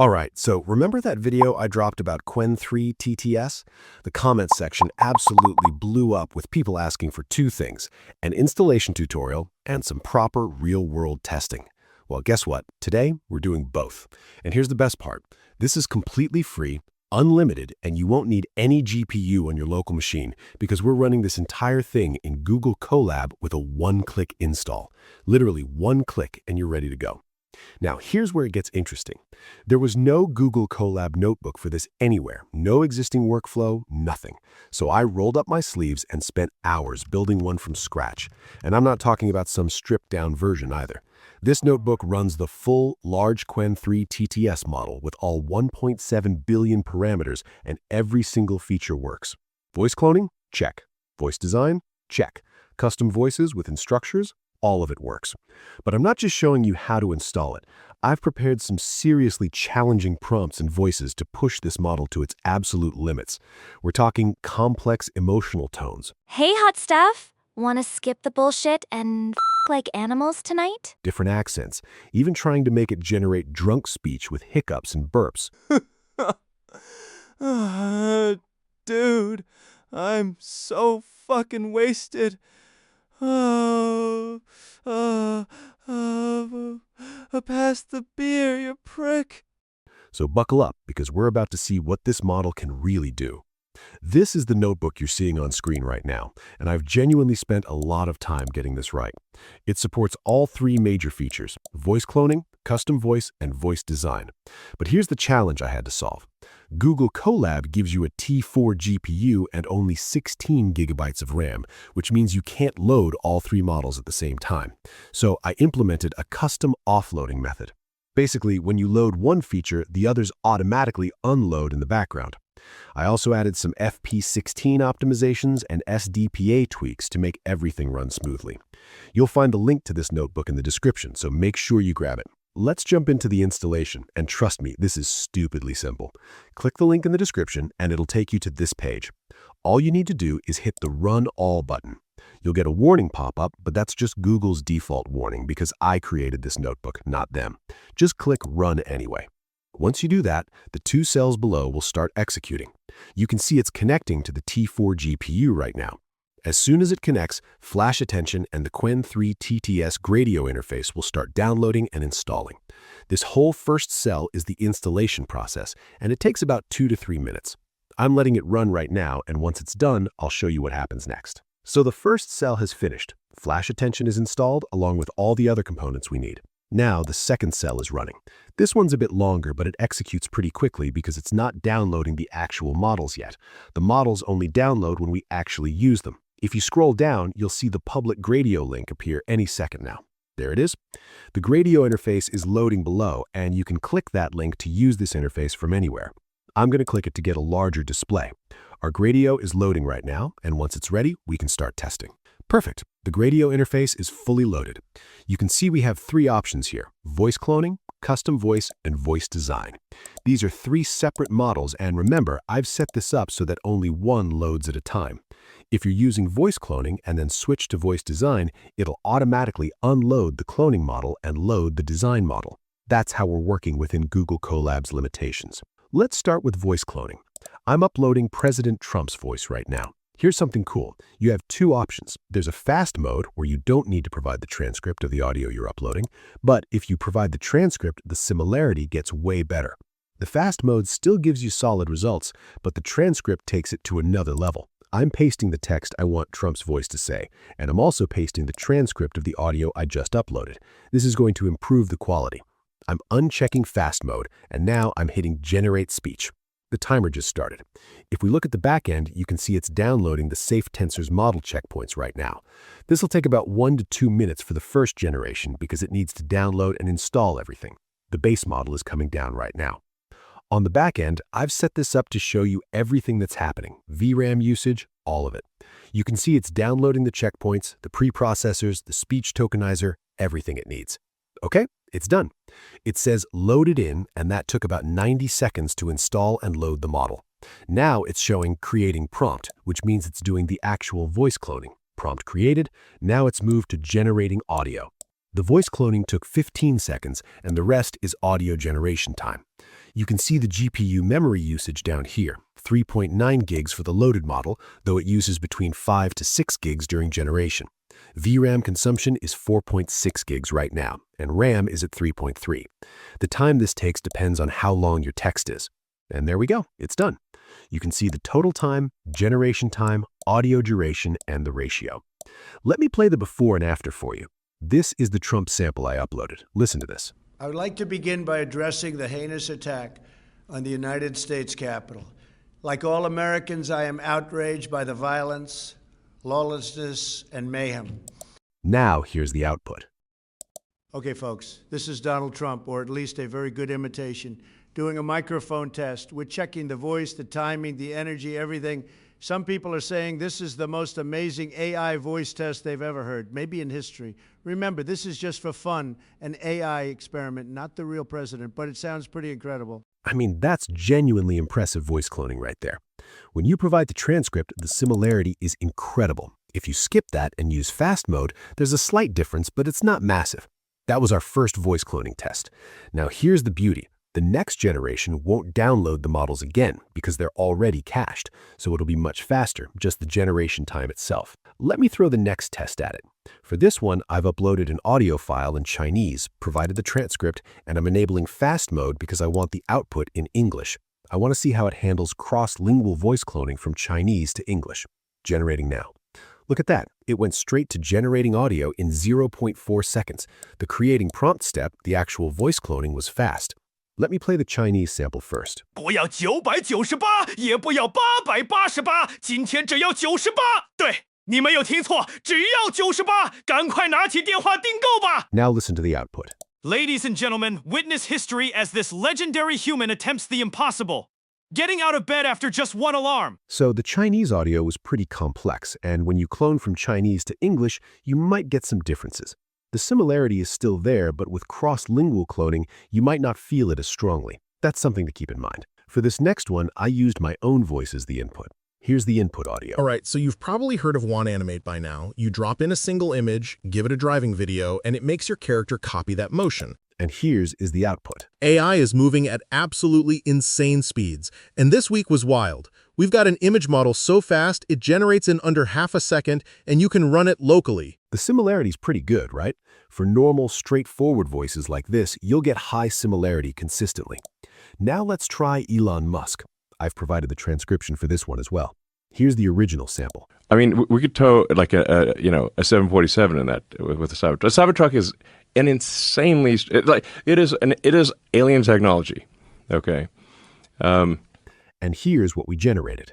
All right, so remember that video I dropped about Qwen 3 TTS? The comments section absolutely blew up with people asking for two things, an installation tutorial and some proper real-world testing. Well, guess what? Today, we're doing both. And here's the best part. This is completely free, unlimited, and you won't need any GPU on your local machine because we're running this entire thing in Google Colab with a one-click install. Literally one click and you're ready to go. Now, here's where it gets interesting. There was no Google Colab notebook for this anywhere, no existing workflow, nothing. So I rolled up my sleeves and spent hours building one from scratch. And I'm not talking about some stripped-down version either. This notebook runs the full large Qwen 3 TTS model with all 1.7 billion parameters, and every single feature works. Voice cloning? Check. Voice design? Check. Custom voices with instructors? All of it works. But I'm not just showing you how to install it. I've prepared some seriously challenging prompts and voices to push this model to its absolute limits. We're talking complex emotional tones. Hey, hot stuff. Wanna skip the bullshit and like animals tonight? Different accents, even trying to make it generate drunk speech with hiccups and burps. Dude, I'm so fucking wasted. Pass the beer, you prick. So buckle up, because we're about to see what this model can really do. This is the notebook you're seeing on screen right now, and I've genuinely spent a lot of time getting this right. It supports all three major features: voice cloning, custom voice, and voice design. But here's the challenge I had to solve. Google Colab gives you a T4 GPU and only 16 gigabytes of RAM, which means you can't load all three models at the same time. So I implemented a custom offloading method. Basically, when you load one feature, the others automatically unload in the background. I also added some FP16 optimizations and SDPA tweaks to make everything run smoothly. You'll find the link to this notebook in the description, so make sure you grab it. Let's jump into the installation, and trust me, this is stupidly simple. Click the link in the description and it'll take you to this page. All you need to do is hit the Run All button. You'll get a warning pop-up, but that's just Google's default warning because I created this notebook, not them. Just click Run anyway. Once you do that, the two cells below will start executing. You can see it's connecting to the T4 GPU right now. As soon as it connects, flash attention and the Qwen 3 TTS Gradio interface will start downloading and installing. This whole first cell is the installation process, and it takes about 2 to 3 minutes. I'm letting it run right now, and once it's done, I'll show you what happens next. So the first cell has finished. Flash attention is installed along with all the other components we need. Now the second cell is running. This one's a bit longer, but it executes pretty quickly because it's not downloading the actual models yet. The models only download when we actually use them. If you scroll down, you'll see the public Gradio link appear any second now. There it is. The Gradio interface is loading below, and you can click that link to use this interface from anywhere. I'm going to click it to get a larger display. Our Gradio is loading right now, and once it's ready, we can start testing. Perfect. The Gradio interface is fully loaded. You can see we have three options here: voice cloning, custom voice, and voice design. These are three separate models, and remember, I've set this up so that only one loads at a time. If you're using voice cloning and then switch to voice design, it'll automatically unload the cloning model and load the design model. That's how we're working within Google Colab's limitations. Let's start with voice cloning. I'm uploading President Trump's voice right now. Here's something cool. You have two options. There's a fast mode where you don't need to provide the transcript of the audio you're uploading, but if you provide the transcript, the similarity gets way better. The fast mode still gives you solid results, but the transcript takes it to another level. I'm pasting the text I want Trump's voice to say, and I'm also pasting the transcript of the audio I just uploaded. This is going to improve the quality. I'm unchecking fast mode, and now I'm hitting Generate Speech. The timer just started. If we look at the back end, you can see it's downloading the Safe Tensors model checkpoints right now. This will take about 1 to 2 minutes for the first generation because it needs to download and install everything. The base model is coming down right now. On the back end, I've set this up to show you everything that's happening: VRAM usage, all of it. You can see it's downloading the checkpoints, the preprocessors, the speech tokenizer, everything it needs. Okay, it's done. It says loaded in, and that took about 90 seconds to install and load the model. Now it's showing creating prompt, which means it's doing the actual voice cloning. Prompt created, now it's moved to generating audio. The voice cloning took 15 seconds, and the rest is audio generation time. You can see the GPU memory usage down here, 3.9 gigs for the loaded model, though it uses between 5 to 6 gigs during generation. VRAM consumption is 4.6 gigs right now, and RAM is at 3.3. The time this takes depends on how long your text is. And there we go, it's done. You can see the total time, generation time, audio duration, and the ratio. Let me play the before and after for you. This is the Trump sample I uploaded. Listen to this. I would like to begin by addressing the heinous attack on the United States Capitol. Like all Americans, I am outraged by the violence, lawlessness, and mayhem. Now here's the output. Okay, folks, this is Donald Trump, or at least a very good imitation, doing a microphone test. We're checking the voice, the timing, the energy, everything. Some people are saying this is the most amazing AI voice test they've ever heard, maybe in history. Remember, this is just for fun, an AI experiment, not the real president, but it sounds pretty incredible. I mean, that's genuinely impressive voice cloning right there. When you provide the transcript, the similarity is incredible. If you skip that and use fast mode, there's a slight difference, but it's not massive. That was our first voice cloning test. Now here's the beauty. The next generation won't download the models again because they're already cached, so it'll be much faster, just the generation time itself. Let me throw the next test at it. For this one, I've uploaded an audio file in Chinese, provided the transcript, and I'm enabling fast mode because I want the output in English. I want to see how it handles cross-lingual voice cloning from Chinese to English. Generating now. Look at that. It went straight to generating audio in 0.4 seconds. The creating prompt step, the actual voice cloning, was fast. Let me play the Chinese sample first. 不要998，也不要888，今天只要98。对，你没有听错，只要98，赶快拿起电话订购吧。 Now listen to the output. Ladies and gentlemen, witness history as this legendary human attempts the impossible. Getting out of bed after just one alarm. So the Chinese audio was pretty complex, and when you clone from Chinese to English, you might get some differences. The similarity is still there, but with cross-lingual cloning, you might not feel it as strongly. That's something to keep in mind. For this next one, I used my own voice as the input. Here's the input audio. All right, so you've probably heard of OneAnimate by now. You drop in a single image, give it a driving video, and it makes your character copy that motion. And here's is the output. AI is moving at absolutely insane speeds, and this week was wild. We've got an image model so fast, it generates in under half a second, and you can run it locally. The similarity's pretty good, right? For normal, straightforward voices like this, you'll get high similarity consistently. Now let's try Elon Musk. I've provided the transcription for this one as well. Here's the original sample. I mean, we could tow like a 747 in that with a Cybertruck. A Cybertruck is an insanely it is alien technology. Okay. And here's what we generated.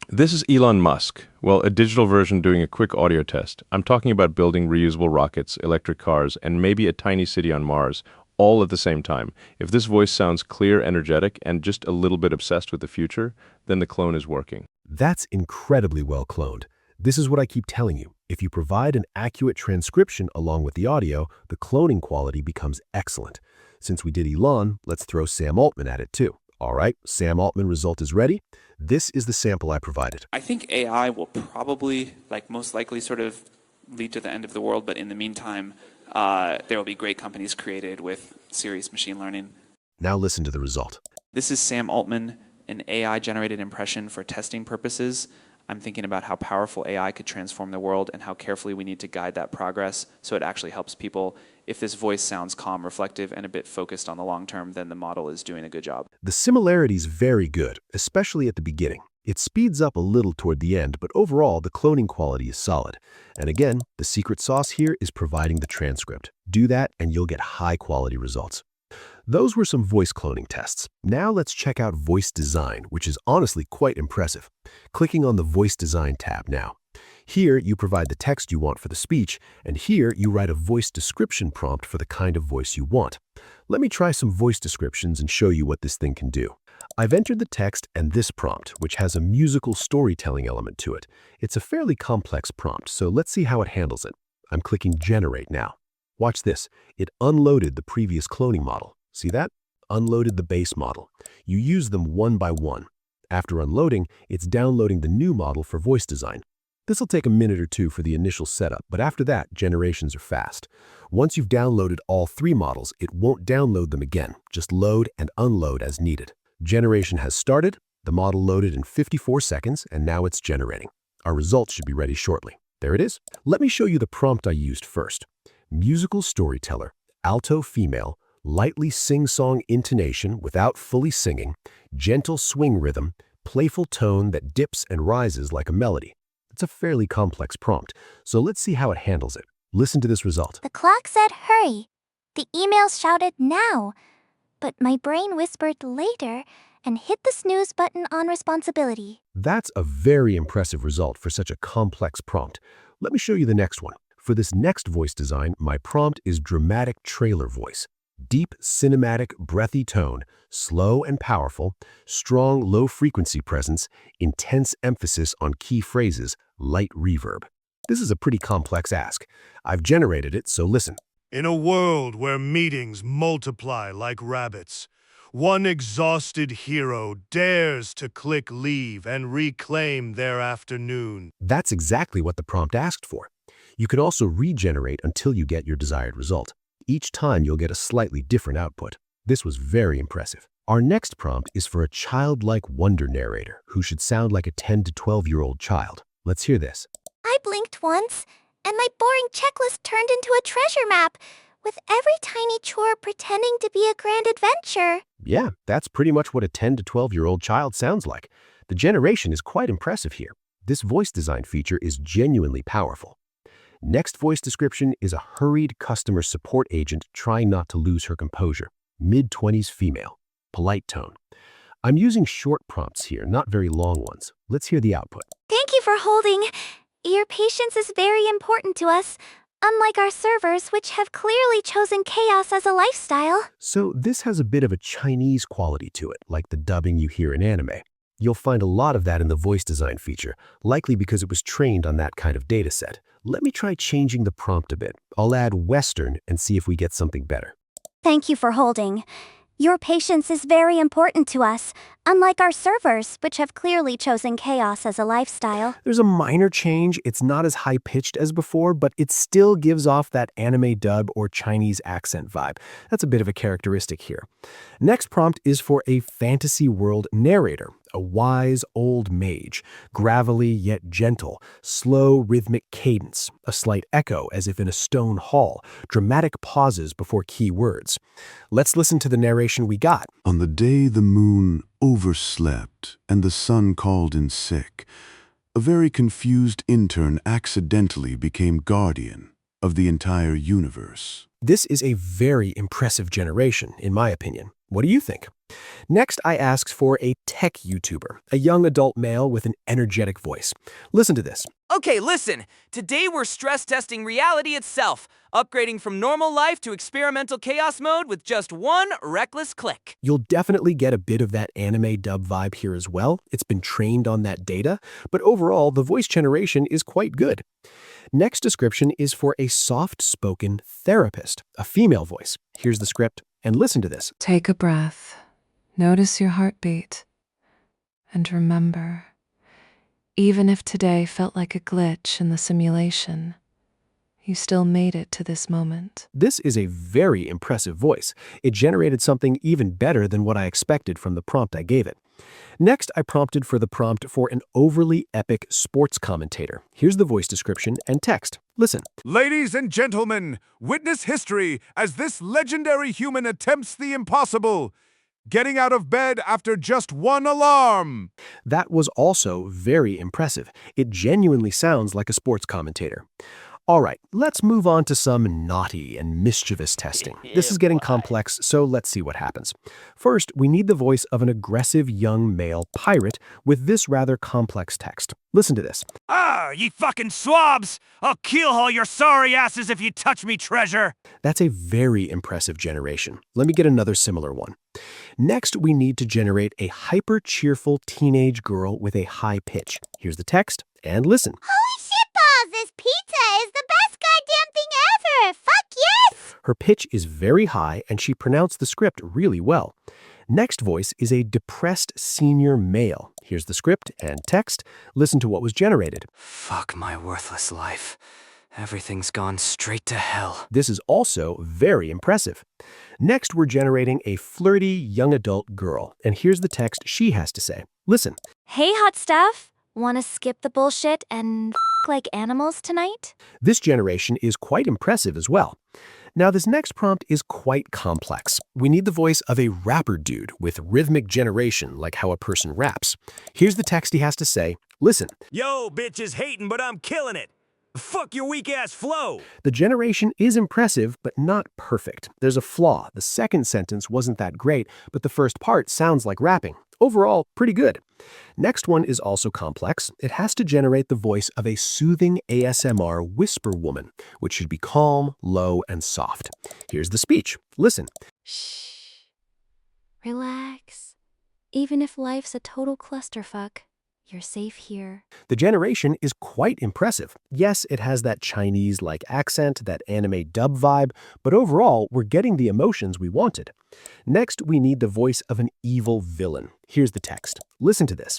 This is Elon Musk. Well, a digital version doing a quick audio test. I'm talking about building reusable rockets, electric cars, and maybe a tiny city on Mars, all at the same time. If this voice sounds clear, energetic, and just a little bit obsessed with the future, then the clone is working. That's incredibly well cloned. This is what I keep telling you. If you provide an accurate transcription along with the audio, the cloning quality becomes excellent. Since we did Elon, let's throw Sam Altman at it too. All right, Sam Altman result is ready. This is the sample I provided. I think AI will probably, most likely, sort of lead to the end of the world, but in the meantime, there will be great companies created with serious machine learning. Now listen to the result. This is Sam Altman, an AI-generated impression for testing purposes. I'm thinking about how powerful AI could transform the world and how carefully we need to guide that progress so it actually helps people. If this voice sounds calm, reflective, and a bit focused on the long term, then the model is doing a good job. The similarity is very good, especially at the beginning. It speeds up a little toward the end, but overall, the cloning quality is solid. And again, the secret sauce here is providing the transcript. Do that and you'll get high-quality results. Those were some voice cloning tests. Now let's check out voice design, which is honestly quite impressive. Clicking on the voice design tab now. Here, you provide the text you want for the speech, and here you write a voice description prompt for the kind of voice you want. Let me try some voice descriptions and show you what this thing can do. I've entered the text and this prompt, which has a musical storytelling element to it. It's a fairly complex prompt, so let's see how it handles it. I'm clicking Generate now. Watch this. It unloaded the previous cloning model. See that? Unloaded the base model. You use them one by one. After unloading, it's downloading the new model for voice design. This'll take a minute or two for the initial setup, but after that, generations are fast. Once you've downloaded all 3 models, it won't download them again. Just load and unload as needed. Generation has started, the model loaded in 54 seconds, and now it's generating. Our results should be ready shortly. There it is. Let me show you the prompt I used first. Musical storyteller, alto female, lightly sing-song intonation without fully singing, gentle swing rhythm, playful tone that dips and rises like a melody. It's a fairly complex prompt, so let's see how it handles it. Listen to this result. The clock said hurry. The email shouted now. But my brain whispered later and hit the snooze button on responsibility. That's a very impressive result for such a complex prompt. Let me show you the next one. For this next voice design, my prompt is dramatic trailer voice. Deep, cinematic, breathy tone, slow and powerful, strong low-frequency presence, intense emphasis on key phrases, light reverb. This is a pretty complex ask. I've generated it, so listen. In a world where meetings multiply like rabbits, one exhausted hero dares to click leave and reclaim their afternoon. That's exactly what the prompt asked for. You can also regenerate until you get your desired result. Each time you'll get a slightly different output. This was very impressive. Our next prompt is for a childlike wonder narrator who should sound like a 10 to 12-year-old child. Let's hear this. I blinked once, and my boring checklist turned into a treasure map, with every tiny chore pretending to be a grand adventure. Yeah, that's pretty much what a 10 to 12-year-old child sounds like. The generation is quite impressive here. This voice design feature is genuinely powerful. Next voice description is a hurried customer support agent trying not to lose her composure. Mid-20s female. Polite tone. I'm using short prompts here, not very long ones. Let's hear the output. Thank you for holding. Your patience is very important to us, unlike our servers, which have clearly chosen chaos as a lifestyle. So this has a bit of a Chinese quality to it, like the dubbing you hear in anime. You'll find a lot of that in the voice design feature, likely because it was trained on that kind of data set. Let me try changing the prompt a bit. I'll add Western and see if we get something better. Thank you for holding. Your patience is very important to us, unlike our servers, which have clearly chosen chaos as a lifestyle. There's a minor change. It's not as high-pitched as before, but it still gives off that anime dub or Chinese accent vibe. That's a bit of a characteristic here. Next prompt is for a fantasy world narrator, a wise old mage, gravelly yet gentle, slow rhythmic cadence, a slight echo as if in a stone hall, dramatic pauses before key words. Let's listen to the narration we got. On the day the moon overslept and the sun called in sick, a very confused intern accidentally became guardian of the entire universe. This is a very impressive generation, in my opinion. What do you think? Next, I asked for a tech YouTuber, a young adult male with an energetic voice. Listen to this. Okay, listen. Today we're stress testing reality itself, upgrading from normal life to experimental chaos mode with just one reckless click. You'll definitely get a bit of that anime dub vibe here as well. It's been trained on that data, but overall, the voice generation is quite good. Next description is for a soft-spoken therapist, a female voice. Here's the script, and listen to this. Take a breath. Notice your heartbeat. And remember, even if today felt like a glitch in the simulation, you still made it to this moment. This is a very impressive voice. It generated something even better than what I expected from the prompt I gave it. Next, I prompted for the prompt for an overly epic sports commentator. Here's the voice description and text. Listen. Ladies and gentlemen, witness history as this legendary human attempts the impossible, getting out of bed after just one alarm. That was also very impressive. It genuinely sounds like a sports commentator. All right, let's move on to some naughty and mischievous testing. This is getting complex, so let's see what happens. First, we need the voice of an aggressive young male pirate with this rather complex text. Listen to this. Ah, ye fucking swabs! I'll keelhaul your sorry asses if you touch me, treasure! That's a very impressive generation. Let me get another similar one. Next, we need to generate a hyper-cheerful teenage girl with a high pitch. Here's the text, and listen. Holy shitballs, this pizza is the best goddamn thing ever! Fuck yes! Her pitch is very high, and she pronounced the script really well. Next voice is a depressed senior male. Here's the script and text. Listen to what was generated. Fuck my worthless life. Everything's gone straight to hell. This is also very impressive. Next, we're generating a flirty young adult girl, and here's the text she has to say. Listen. Hey, hot stuff. Wanna skip the bullshit and like animals tonight? This generation is quite impressive as well. Now, this next prompt is quite complex. We need the voice of a rapper dude with rhythmic generation, like how a person raps. Here's the text he has to say. Listen. Yo, bitches hating, but I'm killing it. Fuck your weak-ass flow. The generation is impressive, but not perfect. There's a flaw. The second sentence wasn't that great, but the first part sounds like rapping. Overall, pretty good. Next one is also complex. It has to generate the voice of a soothing ASMR whisper woman, which should be calm, low, and soft. Here's the speech. Listen. Shh. Relax. Even if life's a total clusterfuck, you're safe here. The generation is quite impressive. Yes, it has that Chinese-like accent, that anime dub vibe, but overall, we're getting the emotions we wanted. Next, we need the voice of an evil villain. Here's the text. Listen to this.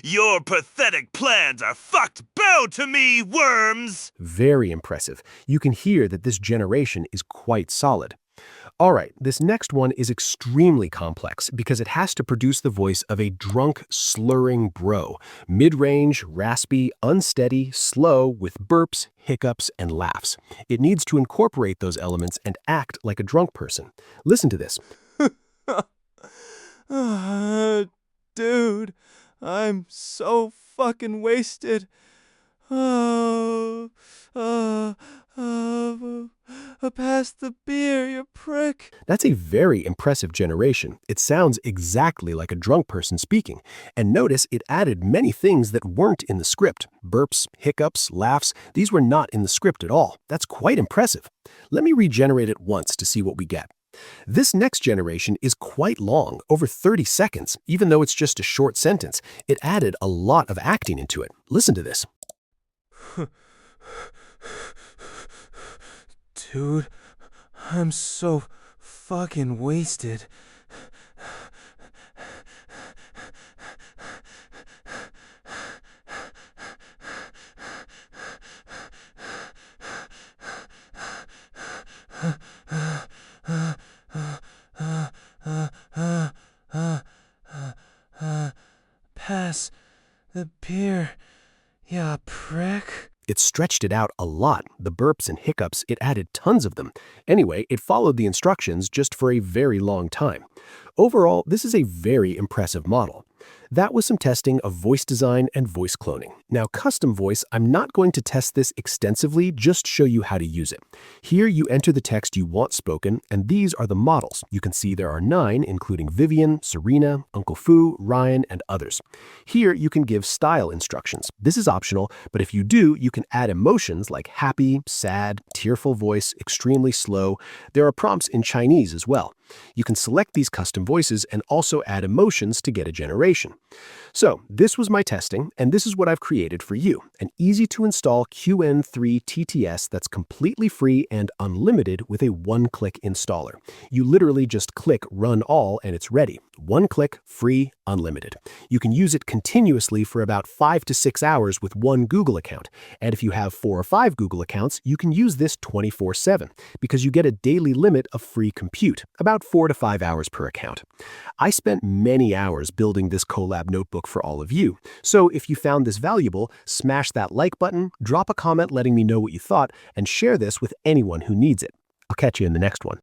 Your pathetic plans are fucked. Bow to me, worms! Very impressive. You can hear that this generation is quite solid. All right, this next one is extremely complex because it has to produce the voice of a drunk, slurring bro. Mid-range, raspy, unsteady, slow, with burps, hiccups, and laughs. It needs to incorporate those elements and act like a drunk person. Listen to this. Dude, I'm so fucking wasted. Pass the beer, you prick. That's a very impressive generation. It sounds exactly like a drunk person speaking. And notice it added many things that weren't in the script. Burps, hiccups, laughs, these were not in the script at all. That's quite impressive. Let me regenerate it once to see what we get. This next generation is quite long, over 30 seconds, even though it's just a short sentence. It added a lot of acting into it. Listen to this. Dude, I'm so fucking wasted. Pass the beer, ya prick. It stretched it out a lot. The burps and hiccups, it added tons of them. Anyway, it followed the instructions just for a very long time. Overall, this is a very impressive model. That was some testing of voice design and voice cloning. Now, custom voice, I'm not going to test this extensively, just show you how to use it. Here, you enter the text you want spoken, and these are the models. You can see there are 9, including Vivian, Serena, Uncle Fu, Ryan, and others. Here, you can give style instructions. This is optional, but if you do, you can add emotions like happy, sad, tearful voice, extremely slow. There are prompts in Chinese as well. You can select these custom voices and also add emotions to get a generation. So, this was my testing, and this is what I've created for you, an easy-to-install Qwen 3 TTS that's completely free and unlimited with a one-click installer. You literally just click Run All and it's ready. One click, free, unlimited. You can use it continuously for about 5 to 6 hours with one Google account, and if you have 4 or 5 Google accounts, you can use this 24/7 because you get a daily limit of free compute, about 4 to 5 hours per account. I spent many hours building this Colab notebook for all of you, so if you found this valuable, smash that like button, drop a comment letting me know what you thought, and share this with anyone who needs it. I'll catch you in the next one.